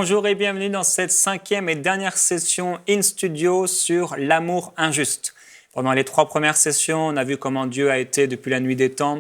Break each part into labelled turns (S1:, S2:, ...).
S1: Bonjour et bienvenue dans cette 5e et dernière session in studio sur l'amour injuste. Pendant les 3 premières sessions, on a vu comment Dieu a été, depuis la nuit des temps,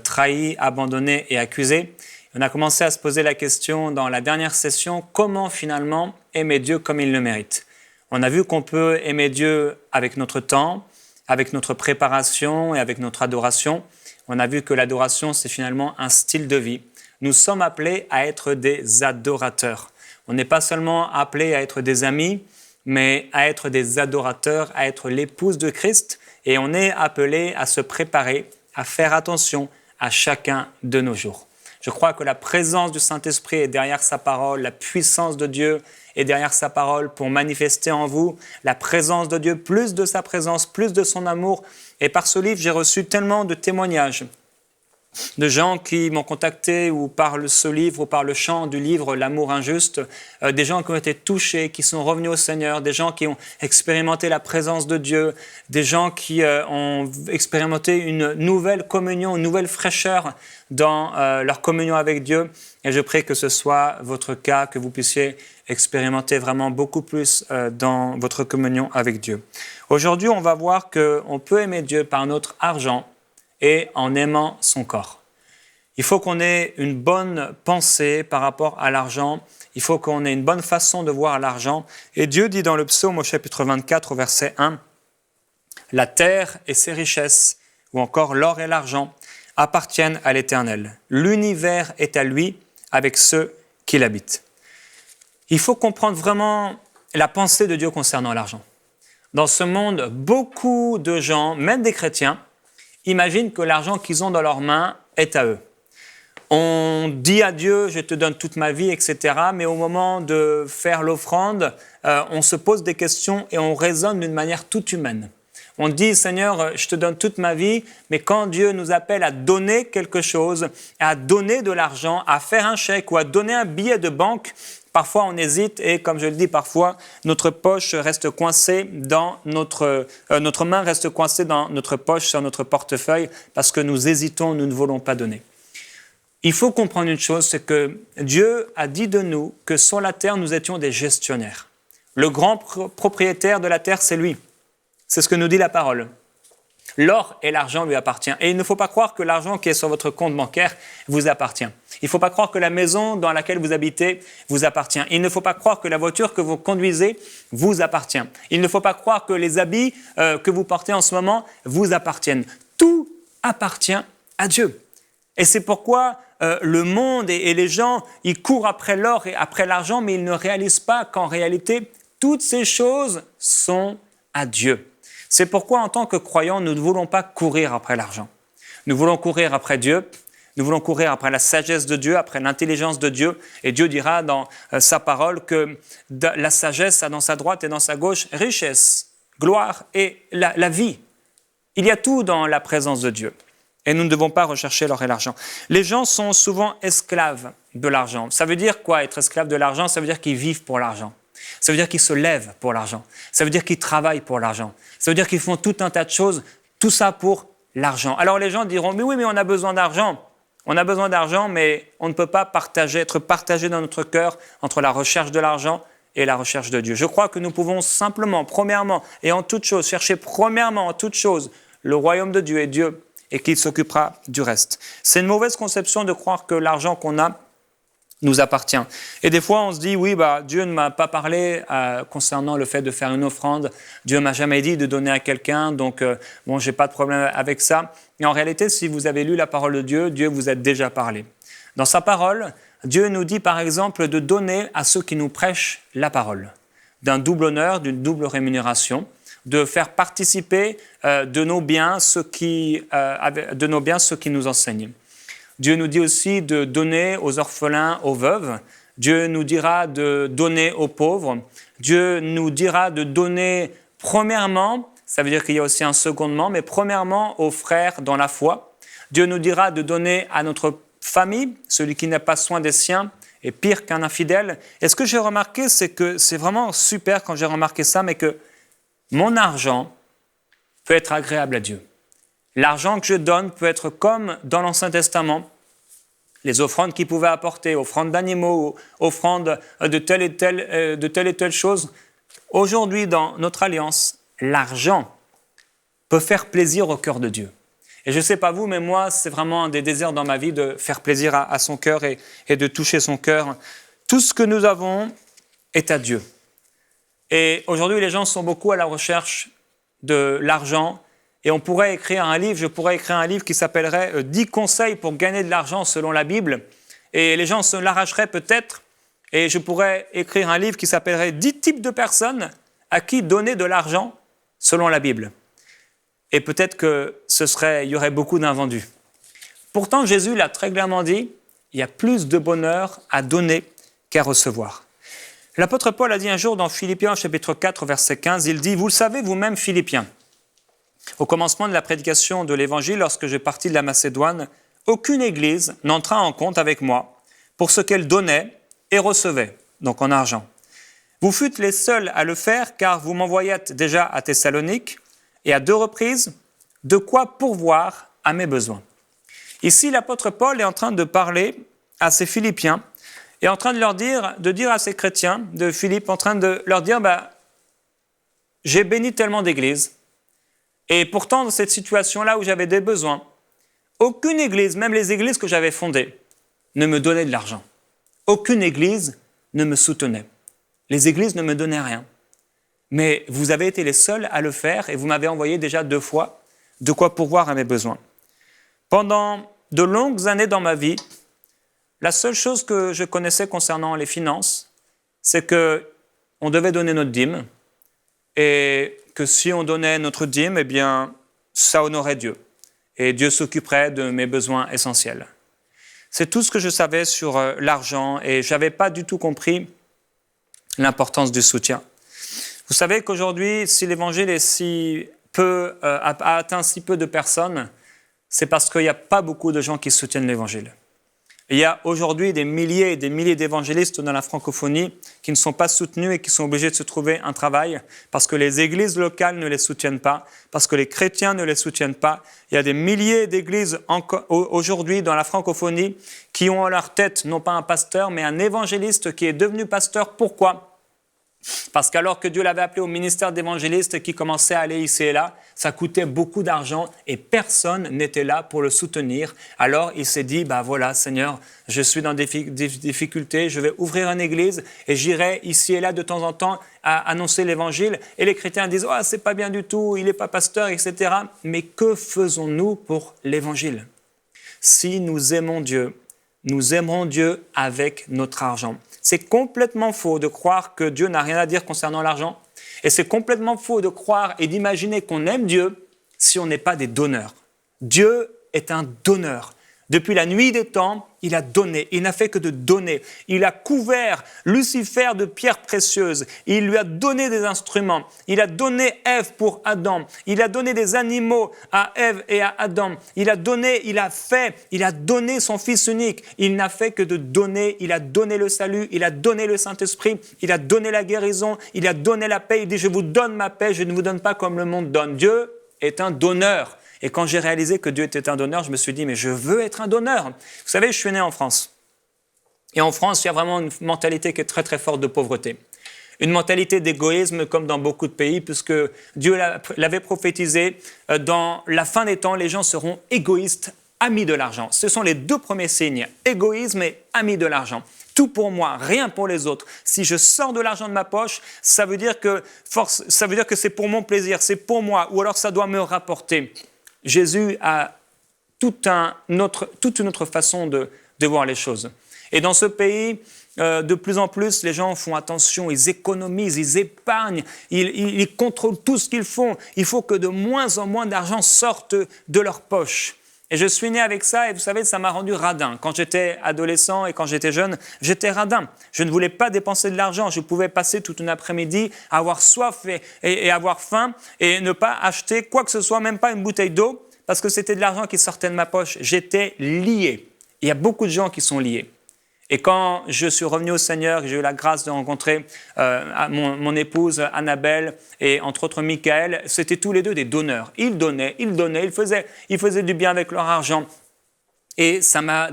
S1: trahi, abandonné et accusé. On a commencé à se poser la question dans la dernière session, comment finalement aimer Dieu comme il le mérite. On a vu qu'on peut aimer Dieu avec notre temps, avec notre préparation et avec notre adoration. On a vu que l'adoration, c'est finalement un style de vie. Nous sommes appelés à être des adorateurs. On n'est pas seulement appelés à être des amis, mais à être des adorateurs, à être l'épouse de Christ. Et on est appelé à se préparer, à faire attention à chacun de nos jours. Je crois que la présence du Saint-Esprit est derrière sa parole, la puissance de Dieu est derrière sa parole pour manifester en vous la présence de Dieu, plus de sa présence, plus de son amour. Et par ce livre, j'ai reçu tellement de témoignages de gens qui m'ont contacté ou par ce livre ou par le chant du livre L'amour injuste, des gens qui ont été touchés, qui sont revenus au Seigneur, des gens qui ont expérimenté la présence de Dieu, des gens qui ont expérimenté une nouvelle communion, une nouvelle fraîcheur dans leur communion avec Dieu. Et je prie que ce soit votre cas, que vous puissiez expérimenter vraiment beaucoup plus dans votre communion avec Dieu. Aujourd'hui, on va voir qu'on peut aimer Dieu par notre argent et en aimant son corps. Il faut qu'on ait une bonne pensée par rapport à l'argent. Il faut qu'on ait une bonne façon de voir l'argent. Et Dieu dit dans le psaume au chapitre 24, au verset 1, « La terre et ses richesses, ou encore l'or et l'argent, appartiennent à l'Éternel. L'univers est à lui avec ceux qui l'habitent. » Il faut comprendre vraiment la pensée de Dieu concernant l'argent. Dans ce monde, beaucoup de gens, même des chrétiens, imaginent que l'argent qu'ils ont dans leurs mains est à eux. On dit à Dieu, je te donne toute ma vie, etc. Mais au moment de faire l'offrande, on se pose des questions et on raisonne d'une manière toute humaine. On dit, Seigneur, je te donne toute ma vie, mais quand Dieu nous appelle à donner quelque chose, à donner de l'argent, à faire un chèque ou à donner un billet de banque, parfois on hésite et comme je le dis parfois, notre poche reste coincée dans notre main reste coincée dans notre poche, sur notre portefeuille, parce que nous hésitons, nous ne voulons pas donner. Il faut comprendre une chose, c'est que Dieu a dit de nous que sur la terre, nous étions des gestionnaires. Le grand propriétaire de la terre, c'est lui. C'est ce que nous dit la parole. L'or et l'argent lui appartiennent. Et il ne faut pas croire que l'argent qui est sur votre compte bancaire vous appartient. Il ne faut pas croire que la maison dans laquelle vous habitez vous appartient. Il ne faut pas croire que la voiture que vous conduisez vous appartient. Il ne faut pas croire que les habits que vous portez en ce moment vous appartiennent. Tout appartient à Dieu. Et c'est pourquoi le monde et les gens, ils courent après l'or et après l'argent, mais ils ne réalisent pas qu'en réalité, toutes ces choses sont à Dieu. C'est pourquoi, en tant que croyants, nous ne voulons pas courir après l'argent. Nous voulons courir après Dieu, nous voulons courir après la sagesse de Dieu, après l'intelligence de Dieu. Et Dieu dira dans sa parole que la sagesse a dans sa droite et dans sa gauche richesse, gloire et la vie. Il y a tout dans la présence de Dieu. Et nous ne devons pas rechercher l'or et l'argent. Les gens sont souvent esclaves de l'argent. Ça veut dire quoi, être esclave de l'argent? Ça veut dire qu'ils vivent pour l'argent. Ça veut dire qu'ils se lèvent pour l'argent. Ça veut dire qu'ils travaillent pour l'argent. Ça veut dire qu'ils font tout un tas de choses, tout ça pour l'argent. Alors les gens diront, mais oui, mais on a besoin d'argent. On a besoin d'argent, mais on ne peut pas être partagé dans notre cœur entre la recherche de l'argent et la recherche de Dieu. Je crois que nous pouvons simplement, premièrement et en toute chose, chercher premièrement en toute chose le royaume de Dieu et qu'il s'occupera du reste. C'est une mauvaise conception de croire que l'argent qu'on a nous appartient. Et des fois, on se dit, oui, Dieu ne m'a pas parlé concernant le fait de faire une offrande. Dieu ne m'a jamais dit de donner à quelqu'un, donc je n'ai pas de problème avec ça. Mais en réalité, si vous avez lu la parole de Dieu, Dieu vous a déjà parlé. Dans sa parole, Dieu nous dit, par exemple, de donner à ceux qui nous prêchent la parole, d'un double honneur, d'une double rémunération, de faire participer de nos biens ceux qui nous enseignent. Dieu nous dit aussi de donner aux orphelins, aux veuves. Dieu nous dira de donner aux pauvres. Dieu nous dira de donner premièrement, ça veut dire qu'il y a aussi un secondement, mais premièrement aux frères dans la foi. Dieu nous dira de donner à notre famille, celui qui n'a pas soin des siens est pire qu'un infidèle. Et ce que j'ai remarqué, c'est que c'est vraiment super quand j'ai remarqué ça, mais que mon argent peut être agréable à Dieu. L'argent que je donne peut être comme dans l'Ancien Testament, les offrandes qu'ils pouvaient apporter, offrandes d'animaux, offrandes de telle et telle chose. Aujourd'hui, dans notre alliance, l'argent peut faire plaisir au cœur de Dieu. Et je ne sais pas vous, mais moi, c'est vraiment un des désirs dans ma vie de faire plaisir à son cœur et de toucher son cœur. Tout ce que nous avons est à Dieu. Et aujourd'hui, les gens sont beaucoup à la recherche de l'argent. Et on pourrait écrire un livre, je pourrais écrire un livre qui s'appellerait « 10 conseils pour gagner de l'argent selon la Bible ». Et les gens se l'arracheraient peut-être. Et je pourrais écrire un livre qui s'appellerait « 10 types de personnes à qui donner de l'argent selon la Bible ». Et peut-être il y aurait beaucoup d'invendus. Pourtant, Jésus l'a très clairement dit, il y a plus de bonheur à donner qu'à recevoir. L'apôtre Paul a dit un jour dans Philippiens chapitre 4, verset 15, il dit « Vous le savez vous-même, Philippiens, au commencement de la prédication de l'Évangile, lorsque je partis de la Macédoine, aucune église n'entra en compte avec moi pour ce qu'elle donnait et recevait, donc en argent. Vous fûtes les seuls à le faire, car vous m'envoyâtes déjà à Thessalonique, et à 2 reprises, de quoi pourvoir à mes besoins. » Ici, l'apôtre Paul est en train de parler à ces Philippiens, et en train de dire à ces chrétiens de Philippe, en train de leur dire, j'ai béni tellement d'églises, et pourtant, dans cette situation-là où j'avais des besoins, aucune église, même les églises que j'avais fondées, ne me donnait de l'argent. Aucune église ne me soutenait. Les églises ne me donnaient rien. Mais vous avez été les seuls à le faire et vous m'avez envoyé déjà 2 fois de quoi pourvoir à mes besoins. Pendant de longues années dans ma vie, la seule chose que je connaissais concernant les finances, c'est qu'on devait donner notre dîme et que si on donnait notre dîme, eh bien, ça honorait Dieu. Et Dieu s'occuperait de mes besoins essentiels. C'est tout ce que je savais sur l'argent et je n'avais pas du tout compris l'importance du soutien. Vous savez qu'aujourd'hui, si l'Évangile a atteint si peu de personnes, c'est parce qu'il n'y a pas beaucoup de gens qui soutiennent l'Évangile. Il y a aujourd'hui des milliers et des milliers d'évangélistes dans la francophonie qui ne sont pas soutenus et qui sont obligés de se trouver un travail parce que les églises locales ne les soutiennent pas, parce que les chrétiens ne les soutiennent pas. Il y a des milliers d'églises aujourd'hui dans la francophonie qui ont à leur tête non pas un pasteur, mais un évangéliste qui est devenu pasteur. Pourquoi ? Parce qu'alors que Dieu l'avait appelé au ministère d'évangéliste qui commençait à aller ici et là, ça coûtait beaucoup d'argent et personne n'était là pour le soutenir. Alors il s'est dit, voilà Seigneur, je suis dans des difficultés, je vais ouvrir une église et j'irai ici et là de temps en temps à annoncer l'évangile. Et les chrétiens disent, c'est pas bien du tout, il n'est pas pasteur, etc. Mais que faisons-nous pour l'évangile ? Si nous aimons Dieu, nous aimerons Dieu avec notre argent. C'est complètement faux de croire que Dieu n'a rien à dire concernant l'argent. Et c'est complètement faux de croire et d'imaginer qu'on aime Dieu si on n'est pas des donneurs. Dieu est un donneur. Depuis la nuit des temps, il a donné. Il n'a fait que de donner. Il a couvert Lucifer de pierres précieuses. Il lui a donné des instruments. Il a donné Ève pour Adam. Il a donné des animaux à Ève et à Adam. Il a donné, il a donné son Fils unique. Il n'a fait que de donner. Il a donné le salut. Il a donné le Saint-Esprit. Il a donné la guérison. Il a donné la paix. Il dit, je vous donne ma paix. Je ne vous donne pas comme le monde donne. Dieu est un donneur. Et quand j'ai réalisé que Dieu était un donneur, je me suis dit, mais je veux être un donneur. Vous savez, je suis né en France. Et en France, il y a vraiment une mentalité qui est très très forte de pauvreté. Une mentalité d'égoïsme comme dans beaucoup de pays, puisque Dieu l'avait prophétisé, dans la fin des temps, les gens seront égoïstes, amis de l'argent. Ce sont les 2 premiers signes, égoïsme et amis de l'argent. Tout pour moi, rien pour les autres. Si je sors de l'argent de ma poche, ça veut dire que c'est pour mon plaisir, c'est pour moi, ou alors ça doit me rapporter. Jésus a toute une autre façon de voir les choses. Et dans ce pays, de plus en plus, les gens font attention, ils économisent, ils épargnent, ils contrôlent tout ce qu'ils font. Il faut que de moins en moins d'argent sorte de leur poche. Et je suis né avec ça et vous savez, ça m'a rendu radin. Quand j'étais adolescent et quand j'étais jeune, j'étais radin. Je ne voulais pas dépenser de l'argent. Je pouvais passer toute une après-midi à avoir soif et avoir faim et ne pas acheter quoi que ce soit, même pas une bouteille d'eau, parce que c'était de l'argent qui sortait de ma poche. J'étais lié. Il y a beaucoup de gens qui sont liés. Et quand je suis revenu au Seigneur, j'ai eu la grâce de rencontrer mon épouse Annabelle et entre autres Michael, c'était tous les 2 des donneurs. Ils donnaient, ils faisaient du bien avec leur argent. Et ça m'a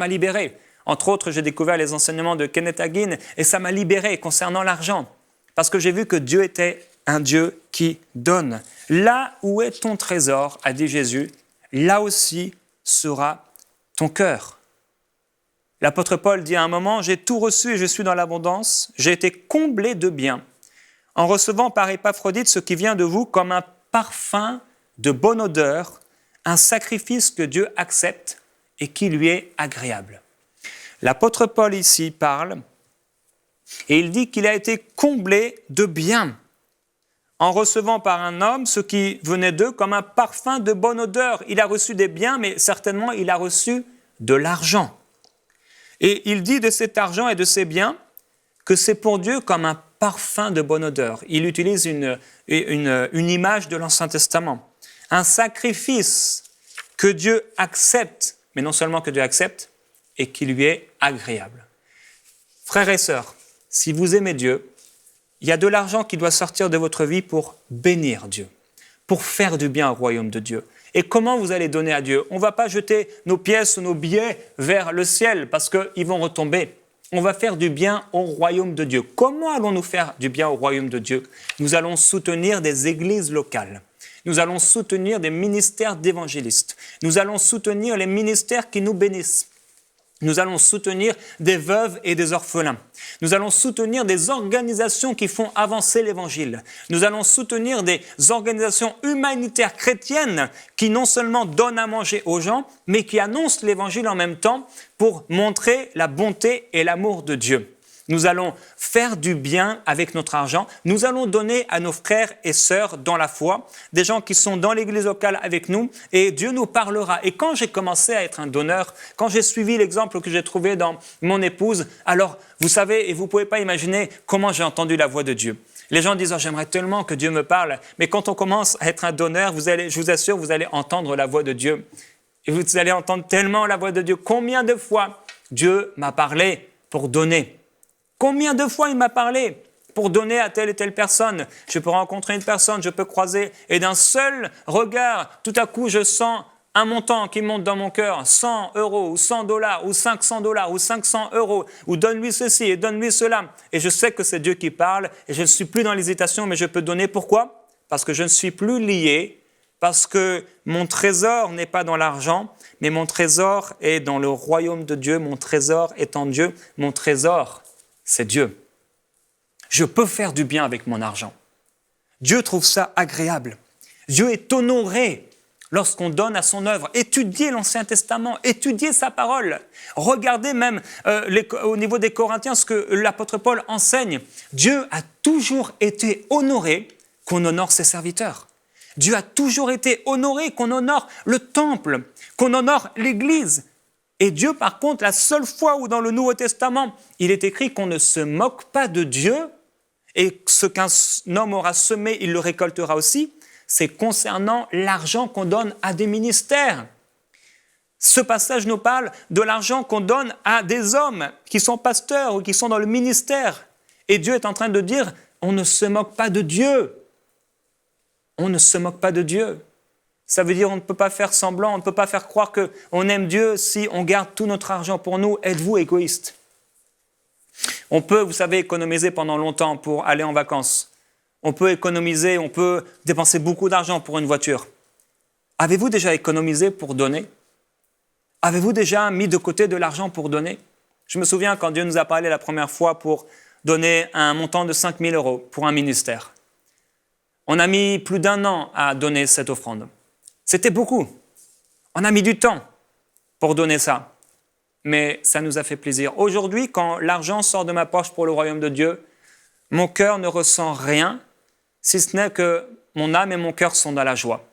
S1: libéré. Entre autres, j'ai découvert les enseignements de Kenneth Hagin et ça m'a libéré concernant l'argent. Parce que j'ai vu que Dieu était un Dieu qui donne. Là où est ton trésor, a dit Jésus, là aussi sera ton cœur. L'apôtre Paul dit à un moment, j'ai tout reçu et je suis dans l'abondance, j'ai été comblé de biens, en recevant par Épaphrodite ce qui vient de vous comme un parfum de bonne odeur, un sacrifice que Dieu accepte et qui lui est agréable. L'apôtre Paul ici parle et il dit qu'il a été comblé de biens en recevant par un homme ce qui venait d'eux comme un parfum de bonne odeur. Il a reçu des biens, mais certainement il a reçu de l'argent. Et il dit de cet argent et de ces biens que c'est pour Dieu comme un parfum de bonne odeur. Il utilise une image de l'Ancien Testament. Un sacrifice que Dieu accepte, mais non seulement que Dieu accepte, et qui lui est agréable. Frères et sœurs, si vous aimez Dieu, il y a de l'argent qui doit sortir de votre vie pour bénir Dieu, pour faire du bien au royaume de Dieu. Et comment vous allez donner à Dieu? On ne va pas jeter nos pièces ou nos billets vers le ciel parce qu'ils vont retomber. On va faire du bien au royaume de Dieu. Comment allons-nous faire du bien au royaume de Dieu? Nous allons soutenir des églises locales. Nous allons soutenir des ministères d'évangélistes. Nous allons soutenir les ministères qui nous bénissent. Nous allons soutenir des veuves et des orphelins. Nous allons soutenir des organisations qui font avancer l'Évangile. Nous allons soutenir des organisations humanitaires chrétiennes qui non seulement donnent à manger aux gens, mais qui annoncent l'Évangile en même temps pour montrer la bonté et l'amour de Dieu. Nous allons faire du bien avec notre argent. Nous allons donner à nos frères et sœurs dans la foi, des gens qui sont dans l'église locale avec nous, et Dieu nous parlera. Et quand j'ai commencé à être un donneur, quand j'ai suivi l'exemple que j'ai trouvé dans mon épouse, alors vous savez, et vous ne pouvez pas imaginer comment j'ai entendu la voix de Dieu. Les gens disent « j'aimerais tellement que Dieu me parle », mais quand on commence à être un donneur, je vous assure, vous allez entendre la voix de Dieu. Et vous allez entendre tellement la voix de Dieu. Combien de fois Dieu m'a parlé pour donner? Combien de fois il m'a parlé pour donner à telle et telle personne? Je peux rencontrer une personne, je peux croiser, et d'un seul regard, tout à coup, je sens un montant qui monte dans mon cœur, 100 euros, ou 100 dollars, ou 500 dollars, ou 500 euros, ou donne-lui ceci et donne-lui cela. Et je sais que c'est Dieu qui parle, et je ne suis plus dans l'hésitation, mais je peux donner. Pourquoi? Parce que je ne suis plus lié, parce que mon trésor n'est pas dans l'argent, mais mon trésor est dans le royaume de Dieu, mon trésor est en Dieu, mon trésor, c'est Dieu. Je peux faire du bien avec mon argent. Dieu trouve ça agréable. Dieu est honoré lorsqu'on donne à son œuvre. Étudiez l'Ancien Testament, étudiez sa parole. Regardez même au niveau des Corinthiens ce que l'apôtre Paul enseigne. Dieu a toujours été honoré qu'on honore ses serviteurs. Dieu a toujours été honoré qu'on honore le temple, qu'on honore l'Église. Et Dieu, par contre, la seule fois où dans le Nouveau Testament, il est écrit qu'on ne se moque pas de Dieu, et ce qu'un homme aura semé, il le récoltera aussi, c'est concernant l'argent qu'on donne à des ministères. Ce passage nous parle de l'argent qu'on donne à des hommes qui sont pasteurs ou qui sont dans le ministère. Et Dieu est en train de dire, on ne se moque pas de Dieu. On ne se moque pas de Dieu. Ça veut dire qu'on ne peut pas faire semblant, on ne peut pas faire croire qu'on aime Dieu si on garde tout notre argent pour nous. Êtes-vous égoïste? On peut, vous savez, économiser pendant longtemps pour aller en vacances. On peut économiser, on peut dépenser beaucoup d'argent pour une voiture. Avez-vous déjà économisé pour donner? Avez-vous déjà mis de côté de l'argent pour donner? Je me souviens quand Dieu nous a parlé la première fois pour donner un montant de 5 000 € pour un ministère. On a mis plus d'1 an à donner cette offrande. C'était beaucoup. On a mis du temps pour donner ça. Mais ça nous a fait plaisir. Aujourd'hui, quand l'argent sort de ma poche pour le royaume de Dieu, mon cœur ne ressent rien, si ce n'est que mon âme et mon cœur sont dans la joie.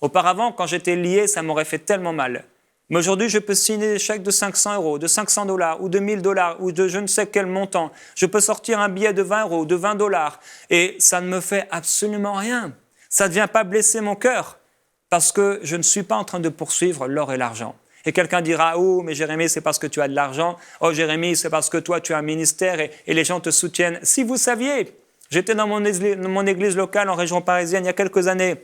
S1: Auparavant, quand j'étais lié, ça m'aurait fait tellement mal. Mais aujourd'hui, je peux signer des chèques de 500 €, de 500 $, ou de 1 000 $ ou de je ne sais quel montant. Je peux sortir un billet de 20 €, de 20 $, et ça ne me fait absolument rien. Ça ne vient pas blesser mon cœur, parce que je ne suis pas en train de poursuivre l'or et l'argent. Et quelqu'un dira « Oh, mais Jérémie, c'est parce que tu as de l'argent. Oh, Jérémie, c'est parce que toi, tu as un ministère et les gens te soutiennent. » Si vous saviez, j'étais dans mon église locale en région parisienne il y a quelques années.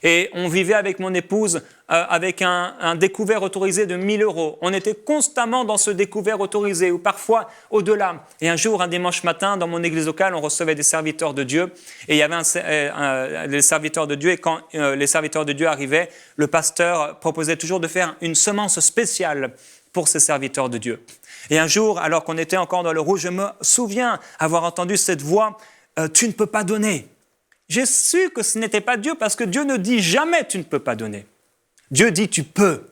S1: Et on vivait avec mon épouse avec un découvert autorisé de 1 000 €. On était constamment dans ce découvert autorisé, ou parfois au-delà. Et un jour, un dimanche matin, dans mon église locale, on recevait des serviteurs de Dieu. Et il y avait des serviteurs de Dieu. Et quand les serviteurs de Dieu arrivaient, le pasteur proposait toujours de faire une semence spéciale pour ces serviteurs de Dieu. Et un jour, alors qu'on était encore dans le rouge, je me souviens avoir entendu cette voix « Tu ne peux pas donner ». J'ai su que ce n'était pas Dieu parce que Dieu ne dit jamais « tu ne peux pas donner ». Dieu dit « tu peux ».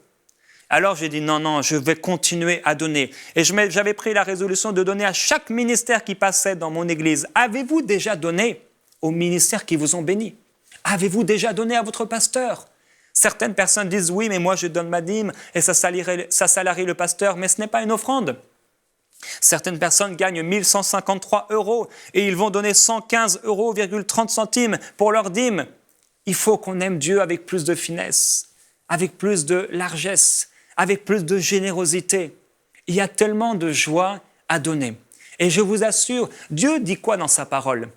S1: Alors j'ai dit non, je vais continuer à donner. Et j'avais pris la résolution de donner à chaque ministère qui passait dans mon église. Avez-vous déjà donné aux ministères qui vous ont bénis? Avez-vous déjà donné à votre pasteur? Certaines personnes disent oui, mais moi je donne ma dîme et ça salarie le pasteur, mais ce n'est pas une offrande. Certaines personnes gagnent 1 153 € et ils vont donner 115,30 € pour leur dîme. Il faut qu'on aime Dieu avec plus de finesse, avec plus de largesse, avec plus de générosité. Il y a tellement de joie à donner. Et je vous assure, Dieu dit quoi dans sa parole?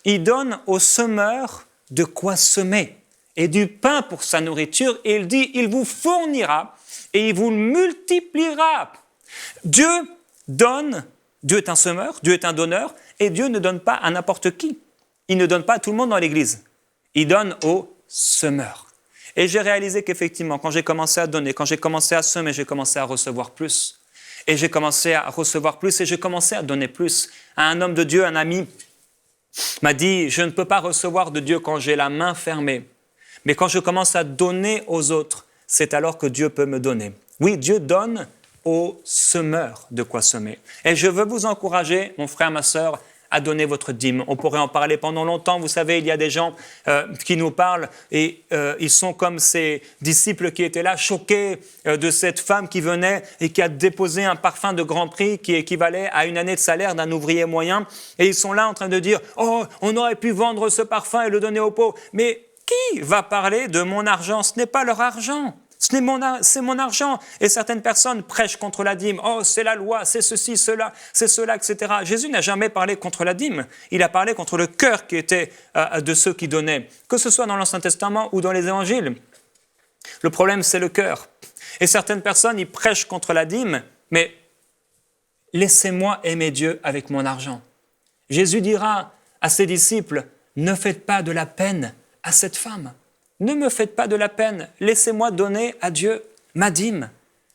S1: Il donne au semeur de quoi semer et du pain pour sa nourriture. Et il dit, il vous fournira et il vous le multipliera. Dieu donne, Dieu est un semeur, Dieu est un donneur, et Dieu ne donne pas à n'importe qui. Il ne donne pas à tout le monde dans l'église. Il donne aux semeurs. Et j'ai réalisé qu'effectivement, quand j'ai commencé à donner, quand j'ai commencé à semer, j'ai commencé à recevoir plus. Et j'ai commencé à recevoir plus et j'ai commencé à donner plus. Un homme de Dieu, un ami, m'a dit, je ne peux pas recevoir de Dieu quand j'ai la main fermée. Mais quand je commence à donner aux autres, c'est alors que Dieu peut me donner. Oui, Dieu donne aux semeurs de quoi semer. Et je veux vous encourager, mon frère, ma sœur, à donner votre dîme. On pourrait en parler pendant longtemps. Vous savez, il y a des gens qui nous parlent et ils sont comme ces disciples qui étaient là, choqués de cette femme qui venait et qui a déposé un parfum de grand prix qui équivalait à une année de salaire d'un ouvrier moyen. Et ils sont là en train de dire « Oh, on aurait pu vendre ce parfum et le donner aux pauvres. » Mais qui va parler de mon argent? Ce n'est pas leur argent. C'est mon argent. Et certaines personnes prêchent contre la dîme. Oh, c'est la loi, c'est ceci, cela, c'est cela, etc. Jésus n'a jamais parlé contre la dîme. Il a parlé contre le cœur qui était de ceux qui donnaient, que ce soit dans l'Ancien Testament ou dans les évangiles. Le problème, c'est le cœur. Et certaines personnes, ils prêchent contre la dîme, mais laissez-moi aimer Dieu avec mon argent. Jésus dira à ses disciples, ne faites pas de la peine à cette femme. Ne me faites pas de la peine, laissez-moi donner à Dieu ma dîme,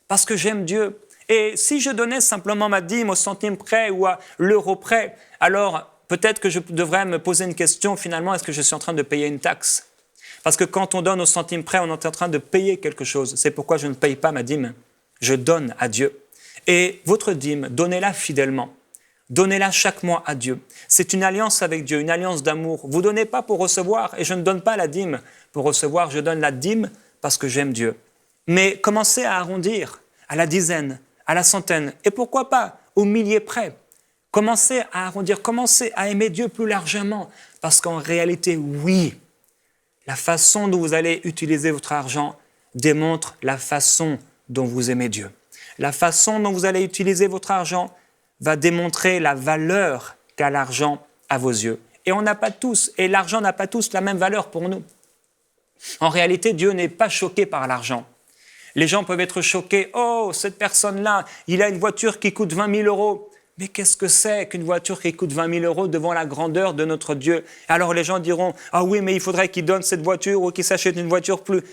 S1: parce que j'aime Dieu. Et si je donnais simplement ma dîme au centime près ou à l'euro près, alors peut-être que je devrais me poser une question, finalement, est-ce que je suis en train de payer une taxe? Parce que quand on donne au centime près, on est en train de payer quelque chose. C'est pourquoi je ne paye pas ma dîme. Je donne à Dieu. Et votre dîme, donnez-la fidèlement. Donnez-la chaque mois à Dieu. C'est une alliance avec Dieu, une alliance d'amour. Vous ne donnez pas pour recevoir, et je ne donne pas la dîme pour recevoir, je donne la dîme parce que j'aime Dieu. Mais commencez à arrondir à la dizaine, à la centaine, et pourquoi pas au millier près. Commencez à arrondir, commencez à aimer Dieu plus largement, parce qu'en réalité, oui, la façon dont vous allez utiliser votre argent démontre la façon dont vous aimez Dieu. La façon dont vous allez utiliser votre argent va démontrer la valeur qu'a l'argent à vos yeux. Et on n'a pas tous, et l'argent n'a pas tous la même valeur pour nous. En réalité, Dieu n'est pas choqué par l'argent. Les gens peuvent être choqués. Oh, cette personne-là, il a une voiture qui coûte 20 000 €. Mais qu'est-ce que c'est qu'une voiture qui coûte 20 000 € devant la grandeur de notre Dieu? Alors les gens diront, ah oui, mais il faudrait qu'il donne cette voiture ou qu'il s'achète une voiture plus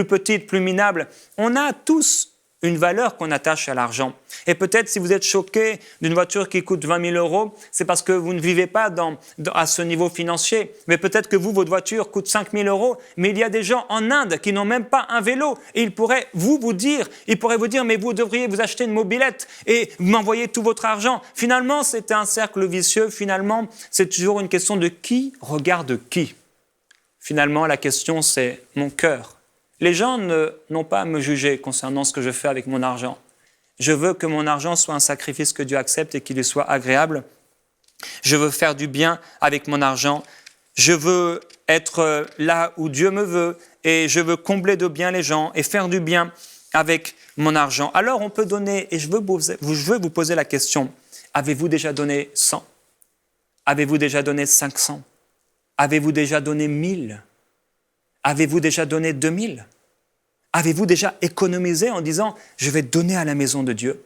S1: petite, plus minable. On a tous une valeur qu'on attache à l'argent. Et peut-être si vous êtes choqué d'une voiture qui coûte 20 000 €, c'est parce que vous ne vivez pas à ce niveau financier. Mais peut-être que votre voiture coûte 5 000 €, mais il y a des gens en Inde qui n'ont même pas un vélo. Et ils pourraient vous dire, mais vous devriez vous acheter une mobilette et m'envoyer tout votre argent. Finalement, c'est un cercle vicieux. Finalement, c'est toujours une question de qui regarde qui. Finalement, la question, c'est mon cœur. Les gens n'ont pas à me juger concernant ce que je fais avec mon argent. Je veux que mon argent soit un sacrifice que Dieu accepte et qu'il lui soit agréable. Je veux faire du bien avec mon argent. Je veux être là où Dieu me veut et je veux combler de bien les gens et faire du bien avec mon argent. Alors on peut donner, et je veux vous poser la question, avez-vous déjà donné 100? Avez-vous déjà donné 500? Avez-vous déjà donné 1000? Avez-vous déjà donné 2000 ? Avez-vous déjà économisé en disant « je vais donner à la maison de Dieu » ?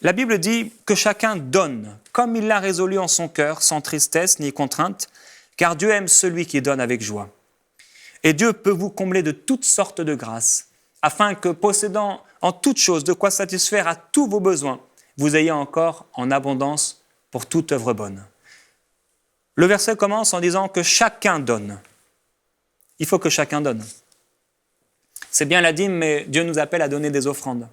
S1: La Bible dit que chacun donne, comme il l'a résolu en son cœur, sans tristesse ni contrainte, car Dieu aime celui qui donne avec joie. Et Dieu peut vous combler de toutes sortes de grâces, afin que, possédant en toutes choses de quoi satisfaire à tous vos besoins, vous ayez encore en abondance pour toute œuvre bonne. Le verset commence en disant que chacun donne. Il faut que chacun donne. C'est bien la dîme, mais Dieu nous appelle à donner des offrandes.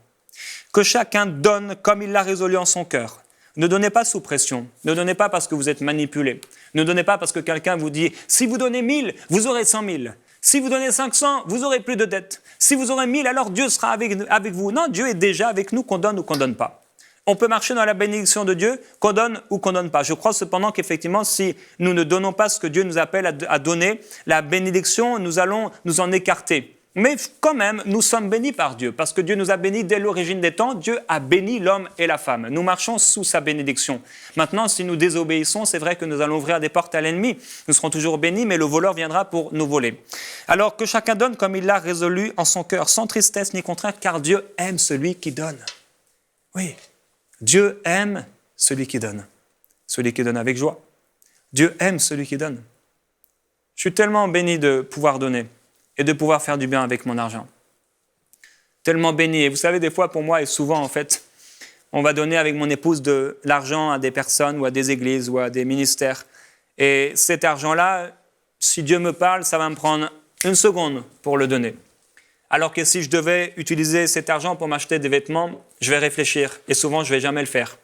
S1: Que chacun donne comme il l'a résolu en son cœur. Ne donnez pas sous pression. Ne donnez pas parce que vous êtes manipulé. Ne donnez pas parce que quelqu'un vous dit « si vous donnez 1000, vous aurez 100 000. Si vous donnez 500, vous aurez plus de dettes. Si vous aurez 1000, alors Dieu sera avec vous. » Non, Dieu est déjà avec nous, qu'on donne ou qu'on ne donne pas. On peut marcher dans la bénédiction de Dieu, qu'on donne ou qu'on ne donne pas. Je crois cependant qu'effectivement, si nous ne donnons pas ce que Dieu nous appelle à donner, la bénédiction, nous allons nous en écarter. Mais quand même, nous sommes bénis par Dieu, parce que Dieu nous a bénis dès l'origine des temps. Dieu a béni l'homme et la femme. Nous marchons sous sa bénédiction. Maintenant, si nous désobéissons, c'est vrai que nous allons ouvrir des portes à l'ennemi. Nous serons toujours bénis, mais le voleur viendra pour nous voler. Alors que chacun donne comme il l'a résolu en son cœur, sans tristesse ni contrainte, car Dieu aime celui qui donne. Oui, Dieu aime celui qui donne avec joie. Dieu aime celui qui donne. Je suis tellement béni de pouvoir donner et de pouvoir faire du bien avec mon argent. Tellement béni. Et vous savez, des fois, pour moi, et souvent, en fait, on va donner avec mon épouse de l'argent à des personnes ou à des églises ou à des ministères. Et cet argent-là, si Dieu me parle, ça va me prendre 1 seconde pour le donner. Alors que si je devais utiliser cet argent pour m'acheter des vêtements, je vais réfléchir. Et souvent, je ne vais jamais le faire.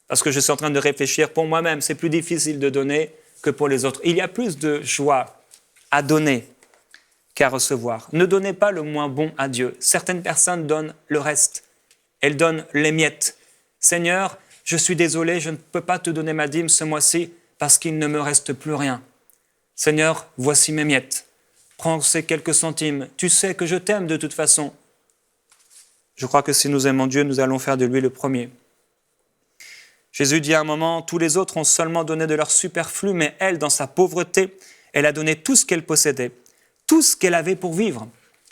S1: Parce que je suis en train de réfléchir pour moi-même. C'est plus difficile de donner que pour les autres. Il y a plus de joie à donner qu'à recevoir. Ne donnez pas le moins bon à Dieu. Certaines personnes donnent le reste. Elles donnent les miettes. Seigneur, je suis désolé, je ne peux pas te donner ma dîme ce mois-ci parce qu'il ne me reste plus rien. Seigneur, voici mes miettes. Prends ces quelques centimes. Tu sais que je t'aime de toute façon. Je crois que si nous aimons Dieu, nous allons faire de lui le premier. Jésus dit à un moment, tous les autres ont seulement donné de leur superflu, mais elle, dans sa pauvreté, elle a donné tout ce qu'elle possédait. Tout ce qu'elle avait pour vivre.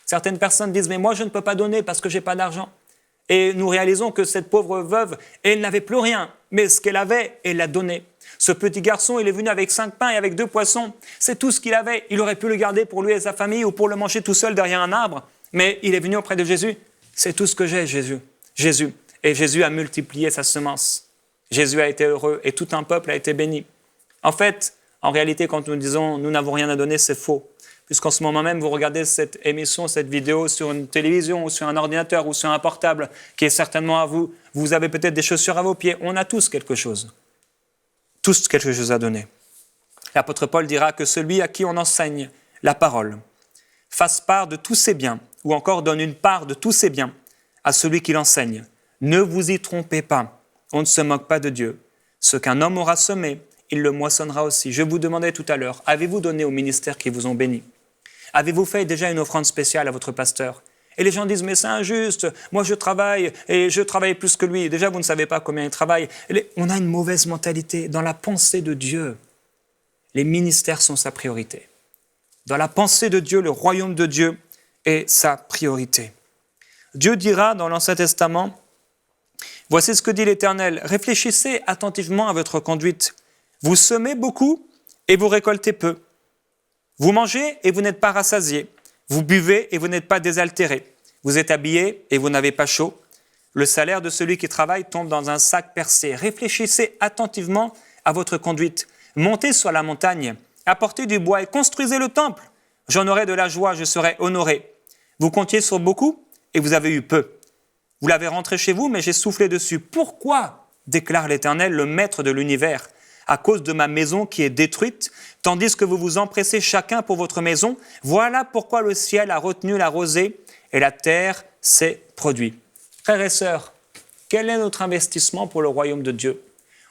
S1: Certaines personnes disent « mais moi je ne peux pas donner parce que je n'ai pas d'argent ». Et nous réalisons que cette pauvre veuve, elle n'avait plus rien, mais ce qu'elle avait, elle l'a donné. Ce petit garçon, il est venu avec 5 pains et avec 2 poissons. C'est tout ce qu'il avait. Il aurait pu le garder pour lui et sa famille ou pour le manger tout seul derrière un arbre. Mais il est venu auprès de Jésus. C'est tout ce que j'ai, Jésus. Et Jésus a multiplié sa semence. Jésus a été heureux et tout un peuple a été béni. En fait, en réalité, quand nous disons « nous n'avons rien à donner », c'est faux. Puisqu'en ce moment même, vous regardez cette émission, cette vidéo sur une télévision ou sur un ordinateur ou sur un portable qui est certainement à vous. Vous avez peut-être des chaussures à vos pieds. On a tous quelque chose. Tous quelque chose à donner. L'apôtre Paul dira que celui à qui on enseigne la parole fasse part de tous ses biens ou encore donne une part de tous ses biens à celui qui l'enseigne. Ne vous y trompez pas. On ne se moque pas de Dieu. Ce qu'un homme aura semé, il le moissonnera aussi. Je vous demandais tout à l'heure, avez-vous donné aux ministères qui vous ont bénis ? Avez-vous fait déjà une offrande spéciale à votre pasteur ? Et les gens disent, mais c'est injuste, moi je travaille et je travaille plus que lui. Déjà, vous ne savez pas combien il travaille. On a une mauvaise mentalité. Dans la pensée de Dieu, les ministères sont sa priorité. Dans la pensée de Dieu, le royaume de Dieu est sa priorité. Dieu dira dans l'Ancien Testament, « Voici ce que dit l'Éternel, réfléchissez attentivement à votre conduite. Vous semez beaucoup et vous récoltez peu. Vous mangez et vous n'êtes pas rassasiés. Vous buvez et vous n'êtes pas désaltérés. Vous êtes habillés et vous n'avez pas chaud. Le salaire de celui qui travaille tombe dans un sac percé. Réfléchissez attentivement à votre conduite. Montez sur la montagne, apportez du bois et construisez le temple. J'en aurai de la joie, je serai honoré. Vous comptiez sur beaucoup et vous avez eu peu. Vous l'avez rentré chez vous, mais j'ai soufflé dessus. Pourquoi, déclare l'Éternel, le maître de l'univers, à cause de ma maison qui est détruite, tandis que vous vous empressez chacun pour votre maison, voilà pourquoi le ciel a retenu la rosée et la terre s'est produite. Frères et sœurs, quel est notre investissement pour le royaume de Dieu ?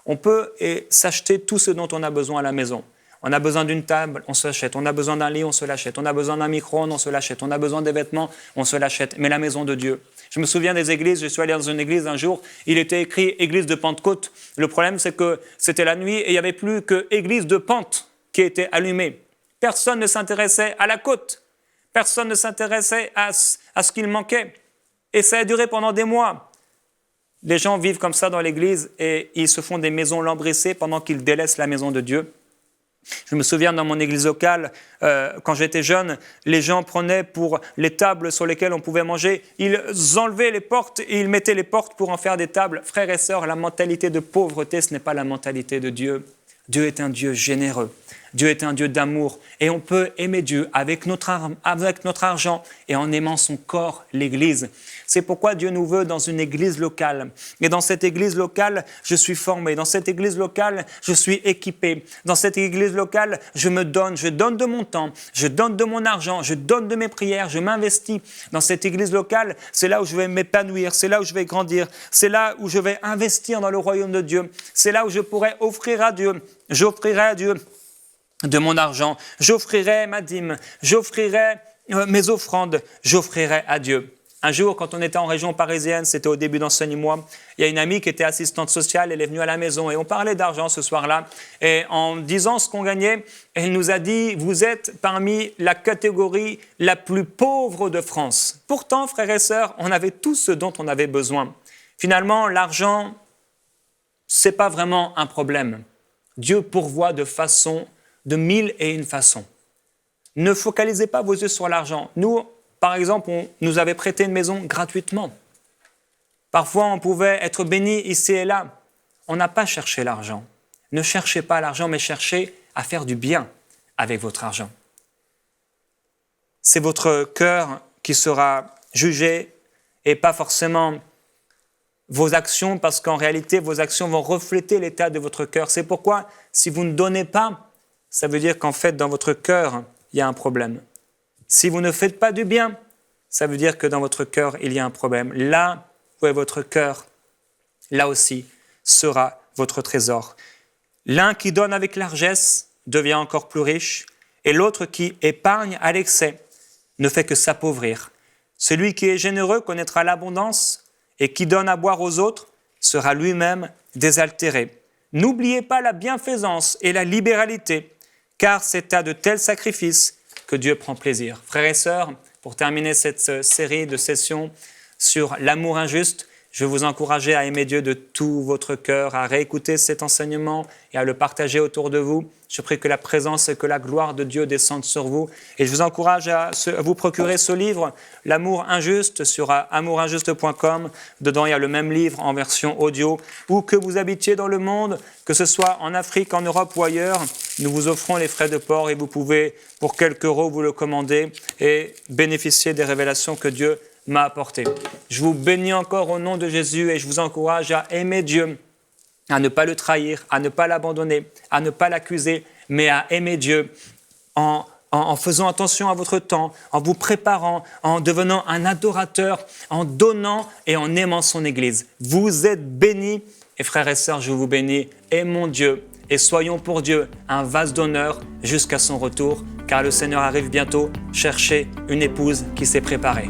S1: On peut s'acheter tout ce dont on a besoin à la maison. On a besoin d'une table, on se l'achète. On a besoin d'un lit, on se l'achète. On a besoin d'un micro-ondes, on se l'achète. On a besoin des vêtements, on se l'achète. Mais la maison de Dieu. Je me souviens des églises, je suis allé dans une église un jour, il était écrit « Église de Pentecôte ». Le problème, c'est que c'était la nuit et il n'y avait plus que « Église de Pente » qui était allumée. Personne ne s'intéressait à la côte. Personne ne s'intéressait à ce qu'il manquait. Et ça a duré pendant des mois. Les gens vivent comme ça dans l'église et ils se font des maisons lambrissées pendant qu'ils délaissent la maison de Dieu. Je me souviens dans mon église locale, quand j'étais jeune, les gens prenaient pour les tables sur lesquelles on pouvait manger, ils enlevaient les portes et ils mettaient les portes pour en faire des tables. Frères et sœurs, la mentalité de pauvreté, ce n'est pas la mentalité de Dieu. Dieu est un Dieu généreux. Dieu est un Dieu d'amour et on peut aimer Dieu avec notre argent et en aimant son corps, l'Église. C'est pourquoi Dieu nous veut dans une Église locale. Et dans cette Église locale, je suis formé. Dans cette Église locale, je suis équipé. Dans cette Église locale, je donne de mon temps, je donne de mon argent, je donne de mes prières, je m'investis. Dans cette Église locale, c'est là où je vais m'épanouir, c'est là où je vais grandir, c'est là où je vais investir dans le royaume de Dieu. C'est là où je pourrai offrir à Dieu. J'offrirai à Dieu de mon argent, j'offrirai ma dîme, j'offrirai mes offrandes, j'offrirai à Dieu. Un jour, quand on était en région parisienne, c'était au début d'Enseigne-moi, il y a une amie qui était assistante sociale, elle est venue à la maison et on parlait d'argent ce soir-là. Et en disant ce qu'on gagnait, elle nous a dit « Vous êtes parmi la catégorie la plus pauvre de France ». Pourtant, frères et sœurs, on avait tout ce dont on avait besoin. Finalement, l'argent, ce n'est pas vraiment un problème. Dieu pourvoit de mille et une façons. Ne focalisez pas vos yeux sur l'argent. Nous, par exemple, on nous avait prêté une maison gratuitement. Parfois, on pouvait être béni ici et là. On n'a pas cherché l'argent. Ne cherchez pas l'argent, mais cherchez à faire du bien avec votre argent. C'est votre cœur qui sera jugé et pas forcément vos actions, parce qu'en réalité, vos actions vont refléter l'état de votre cœur. C'est pourquoi, si vous ne donnez pas, ça veut dire qu'en fait, dans votre cœur, il y a un problème. Si vous ne faites pas du bien, ça veut dire que dans votre cœur, il y a un problème. Là où est votre cœur, là aussi sera votre trésor. L'un qui donne avec largesse devient encore plus riche, et l'autre qui épargne à l'excès ne fait que s'appauvrir. Celui qui est généreux connaîtra l'abondance, et qui donne à boire aux autres sera lui-même désaltéré. N'oubliez pas la bienfaisance et la libéralité, car c'est à de tels sacrifices que Dieu prend plaisir. Frères et sœurs, pour terminer cette série de sessions sur l'amour injuste, je vais vous encourager à aimer Dieu de tout votre cœur, à réécouter cet enseignement et à le partager autour de vous. Je prie que la présence et que la gloire de Dieu descendent sur vous. Et je vous encourage à vous procurer ce livre, L'amour injuste, sur amourinjuste.com. Dedans, il y a le même livre en version audio. Où que vous habitiez dans le monde, que ce soit en Afrique, en Europe ou ailleurs, nous vous offrons les frais de port et vous pouvez, pour quelques euros, vous le commander et bénéficier des révélations que Dieu m'a apporté. Je vous bénis encore au nom de Jésus et je vous encourage à aimer Dieu, à ne pas le trahir, à ne pas l'abandonner, à ne pas l'accuser, mais à aimer Dieu en faisant attention à votre temps, en vous préparant, en devenant un adorateur, en donnant et en aimant son Église. Vous êtes bénis et frères et sœurs, je vous bénis. Aimons Dieu et soyons pour Dieu un vase d'honneur jusqu'à son retour, car le Seigneur arrive bientôt chercher une épouse qui s'est préparée.